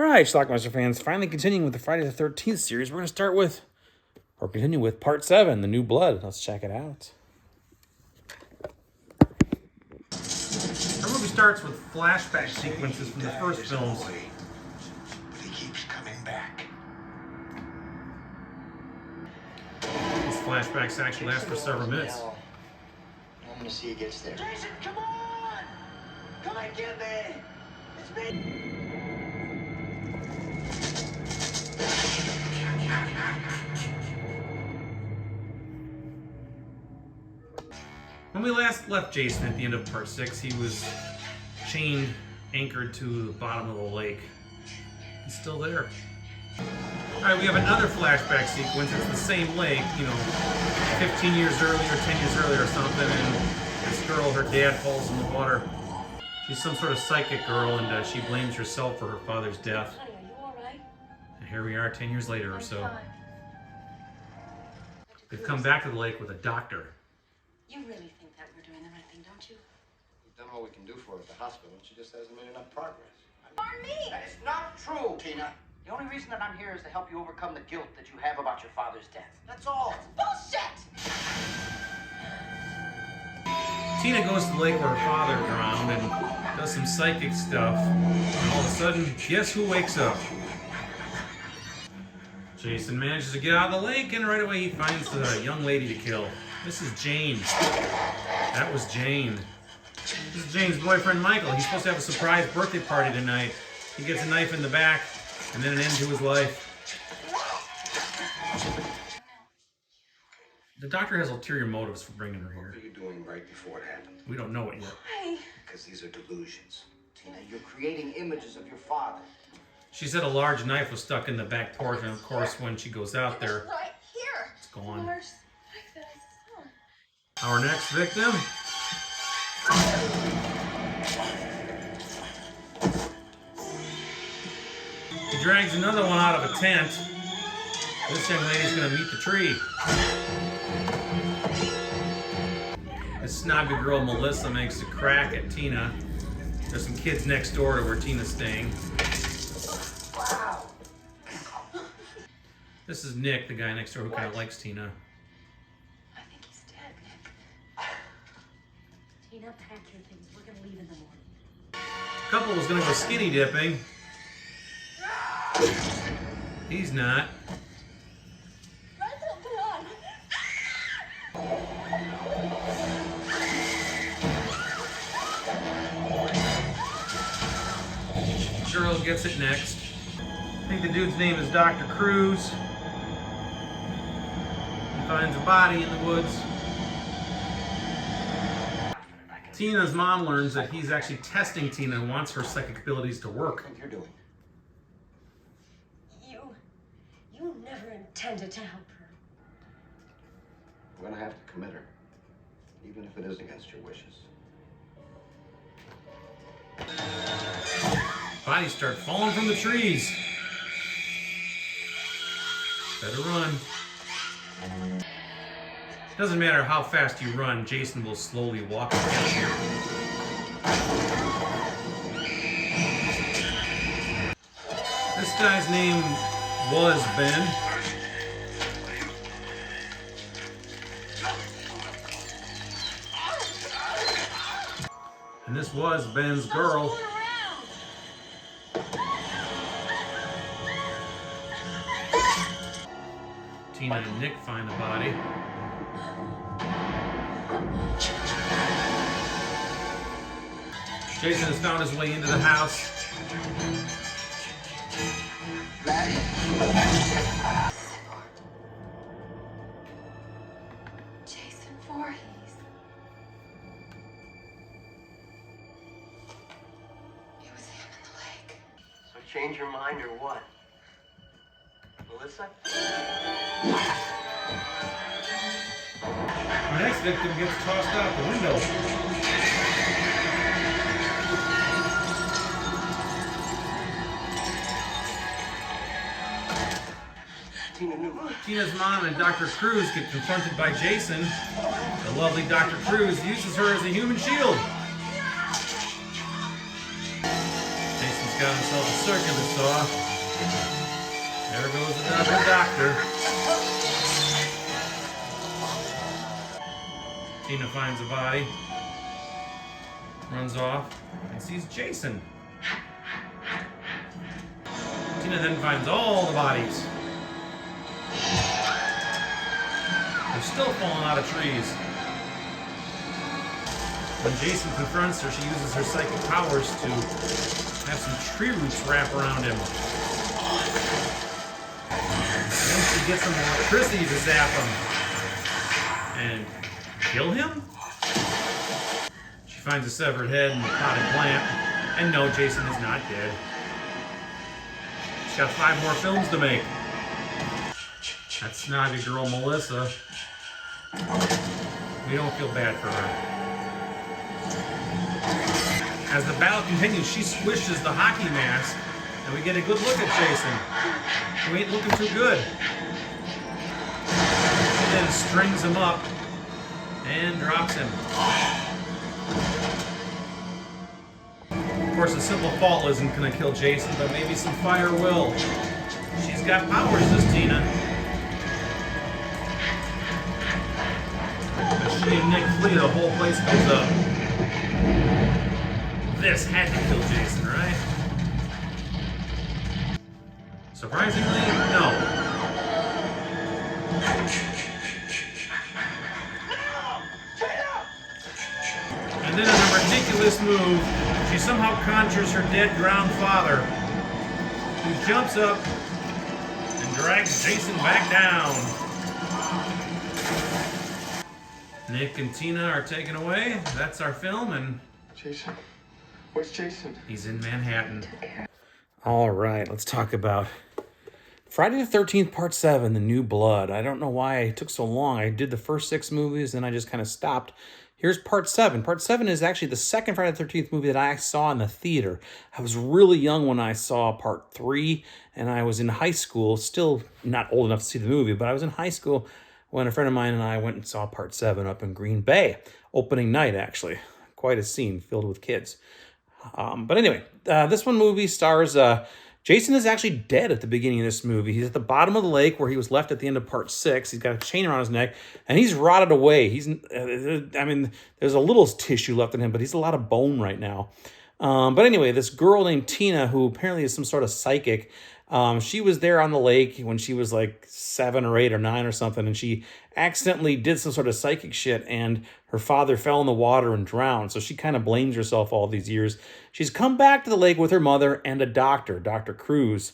right, Schlockmeister fans, finally continuing with the Friday the 13th series, we're going to start with, or continue with Part 7, The New Blood. Let's check it out. Our movie starts with flashback sequences from the first films. But he keeps coming back. These flashbacks actually last for several minutes. I'm gonna see he gets there. Jason, come on! Come and get me! It's me! When we last left Jason at the end of Part 6, he was chained, anchored to the bottom of the lake. He's still there. Alright, we have another flashback sequence. It's the same lake, 15 years earlier, 10 years earlier or something, and this girl, her dad falls in the water. She's some sort of psychic girl, and she blames herself for her father's death. Honey, are you alright? And here we are 10 years later or so. They've come back to the lake with a doctor. You really think that we're doing the right thing, don't you? We've done all we can do for her at the hospital, and she just hasn't made enough progress. Pardon me! That is not true, Tina. The only reason that I'm here is to help you overcome the guilt that you have about your father's death. That's all. Bullshit! Tina goes to the lake where her father drowned and does some psychic stuff. And all of a sudden, guess who wakes up? Jason manages to get out of the lake, and right away he finds a young lady to kill. This is Jane. That was Jane. This is Jane's boyfriend, Michael. He's supposed to have a surprise birthday party tonight. He gets a knife in the back, and then an end to his life. The doctor has ulterior motives for bringing her here. What were you doing right before it happened? We don't know it yet. Why? Because these are delusions. Tina, you're creating images of your father. She said a large knife was stuck in the back porch, and of course, when she goes out there, Right here. it's gone. Where's like that I saw? Our next victim. He drags another one out of a tent. This young lady's gonna meet the tree. This snobby girl, Melissa, makes a crack at Tina. There's some kids next door to where Tina's staying. Wow. This is Nick, the guy next door who kind of likes Tina. I think he's dead, Nick. Tina, pack your things. We're gonna leave in the morning. The couple was gonna go skinny dipping. He's not. Cheryl gets it next. I think the dude's name is Dr. Cruz. He finds a body in the woods. Tina's mom learns that he's actually testing Tina and wants her psychic abilities to work. What do you think you're doing? You never intended to help her. We're gonna have to commit her, even if it is against your wishes. Bodies start falling from the trees. Better run. Doesn't matter how fast you run, Jason will slowly walk and catch you. This guy's name was Ben. And this was Ben's girl. Tina and Nick find the body. Jason has found his way into the house. Jason Voorhees. It was him in the lake. So change your mind or what? Melissa? Our next victim gets tossed out the window. Tina knew. Tina's mom and Dr. Cruz get confronted by Jason. The lovely Dr. Cruz uses her as a human shield. Jason's got himself a circular saw. There goes the doctor. Tina finds a body, runs off, and sees Jason. Tina then finds all the bodies. They're still falling out of trees. When Jason confronts her, she uses her psychic powers to have some tree roots wrap around him. Then she gets some electricity to zap him and kill him? She finds a severed head in the potted plant, and no, Jason is not dead. She's got 5 more films to make. That snobby girl, Melissa. We don't feel bad for her. As the battle continues, she squishes the hockey mask, and we get a good look at Jason, who ain't looking too good. She then strings him up and drops him. Of course, a simple fall isn't going to kill Jason, but maybe some fire will. She's got powers, this Tina. But she and Nick flee, the whole place goes up. This had to kill Jason, right? Surprisingly, no. And then in a ridiculous move, she somehow conjures her dead drowned father, who jumps up and drags Jason back down. Nick and Tina are taken away. That's our film, and Jason? Where's Jason? he's in Manhattan. All right, let's talk about Friday the 13th, Part 7, The New Blood. I don't know why it took so long. I did the first 6 movies, and I just kind of stopped. Here's Part 7. Part 7 is actually the second Friday the 13th movie that I saw in the theater. I was really young when I saw Part 3, and I was in high school, still not old enough to see the movie, but I was in high school when a friend of mine and I went and saw Part 7 up in Green Bay. Opening night, actually. Quite a scene filled with kids. But anyway, this movie stars... Jason is actually dead at the beginning of this movie. He's at the bottom of the lake where he was left at the end of Part 6. He's got a chain around his neck, and he's rotted away. There's a little tissue left in him, but he's a lot of bone right now. But anyway, this girl named Tina, who apparently is some sort of psychic, she was there on the lake when she was like 7 or 8 or 9 or something, and she accidentally did some sort of psychic shit, and her father fell in the water and drowned. So she kind of blames herself all these years. She's come back to the lake with her mother and a doctor, Dr. Cruz.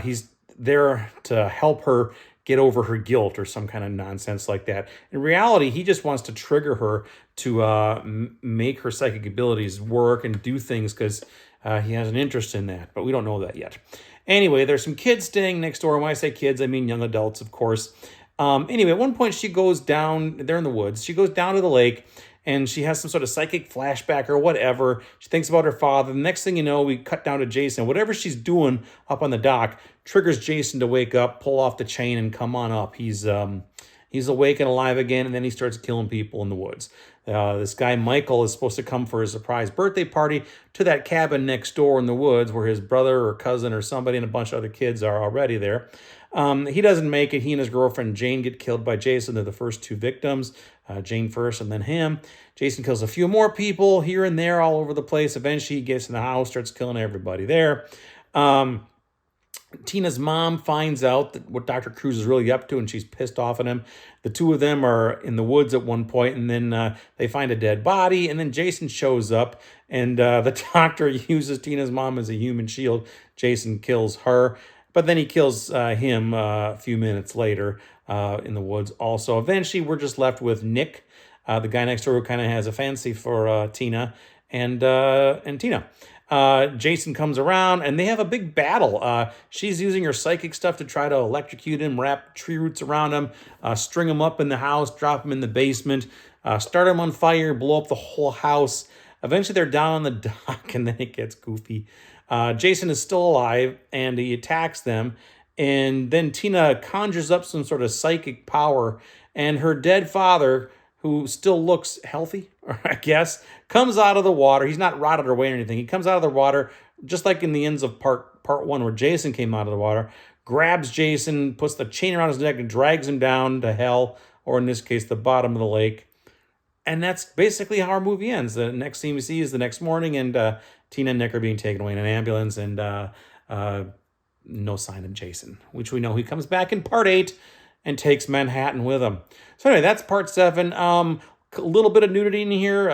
He's there to help her get over her guilt or some kind of nonsense like that. In reality, he just wants to trigger her to make her psychic abilities work and do things because he has an interest in that, but we don't know that yet. Anyway, there's some kids staying next door. When I say kids, I mean young adults, of course. Anyway, at one point she goes down, they're in the woods, she goes down to the lake and she has some sort of psychic flashback or whatever. She thinks about her father. The next thing you know, we cut down to Jason. Whatever she's doing up on the dock triggers Jason to wake up, pull off the chain, and come on up. He's awake and alive again, and then he starts killing people in the woods. This guy, Michael, is supposed to come for his surprise birthday party to that cabin next door in the woods where his brother or cousin or somebody and a bunch of other kids are already there. He doesn't make it. He and his girlfriend, Jane, get killed by Jason. They're the first 2 victims. Jane first and then him. Jason kills a few more people here and there all over the place. Eventually, he gets in the house, starts killing everybody there. Tina's mom finds out that what Dr. Cruz is really up to, and she's pissed off at him. The 2 of them are in the woods at one point, and then they find a dead body, and then Jason shows up, and the doctor uses Tina's mom as a human shield. Jason kills her, but then he kills him a few minutes later in the woods also. Eventually, we're just left with Nick, the guy next door who kind of has a fancy for Tina, and Tina. Jason comes around and they have a big battle. She's using her psychic stuff to try to electrocute him, wrap tree roots around him, string him up in the house, drop him in the basement, start him on fire, blow up the whole house. Eventually they're down on the dock and then it gets goofy. Jason is still alive and he attacks them. And then Tina conjures up some sort of psychic power, and her dead father, who still looks healthy, I guess, comes out of the water. He's not rotted away or anything. He comes out of the water, just like in the ends of part 1 where Jason came out of the water, grabs Jason, puts the chain around his neck and drags him down to hell, or in this case, the bottom of the lake. And that's basically how our movie ends. The next scene we see is the next morning, and Tina and Nick are being taken away in an ambulance, and no sign of Jason, which we know he comes back in part 8 and takes Manhattan with him. So anyway, that's part 7. A little bit of nudity in here,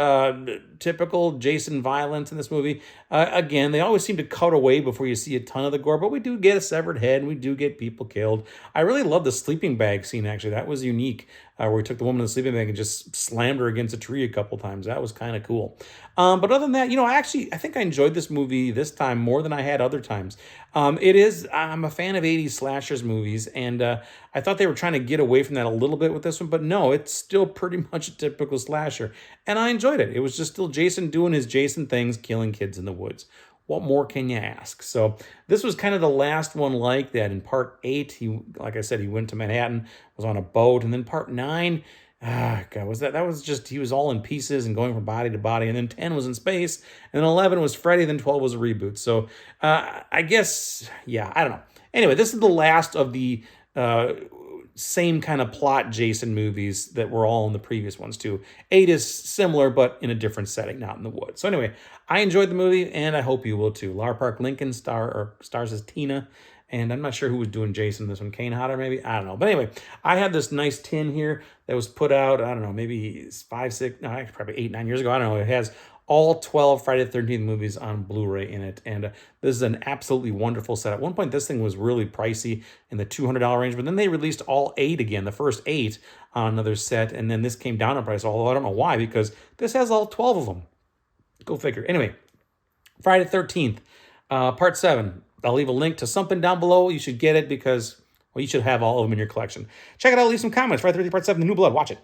typical Jason violence in this movie. Again, they always seem to cut away before you see a ton of the gore, but we do get a severed head and we do get people killed. I really love the sleeping bag scene, actually. That was unique, where he took the woman in the sleeping bag and just slammed her against a tree a couple times. That was kind of cool. But other than that, I think I enjoyed this movie this time more than I had other times. I'm a fan of 80s slashers movies, and I thought they were trying to get away from that a little bit with this one, but no, it's still pretty much a typical slasher. And I enjoyed it. It was just still Jason doing his Jason things, killing kids in the woods. What more can you ask? So this was kind of the last one like that. In part 8, like I said, he went to Manhattan, was on a boat, and then part 9, God, that was just, he was all in pieces and going from body to body, and then 10 was in space, and then 11 was Freddy, then 12 was a reboot. So I guess, yeah, I don't know. Anyway, this is the last of the same kind of plot Jason movies that were all in the previous ones too. 8 is similar, but in a different setting, not in the woods. So anyway, I enjoyed the movie, and I hope you will too. Lara Park Lincoln stars as Tina, and I'm not sure who was doing Jason this one. Kane Hodder, maybe? I don't know. But anyway, I had this nice tin here that was put out, I don't know, maybe 8, 9 years ago. I don't know. It has all 12 Friday the 13th movies on Blu-ray in it. And this is an absolutely wonderful set. At one point, this thing was really pricey in the $200 range, but then they released all 8 again, the first 8 on another set. And then this came down in price, although I don't know why, because this has all 12 of them. Go figure. Anyway, Friday the 13th, part 7. I'll leave a link to something down below. You should get it because, well, you should have all of them in your collection. Check it out. Leave some comments. Friday the 13th, part 7, The New Blood. Watch it.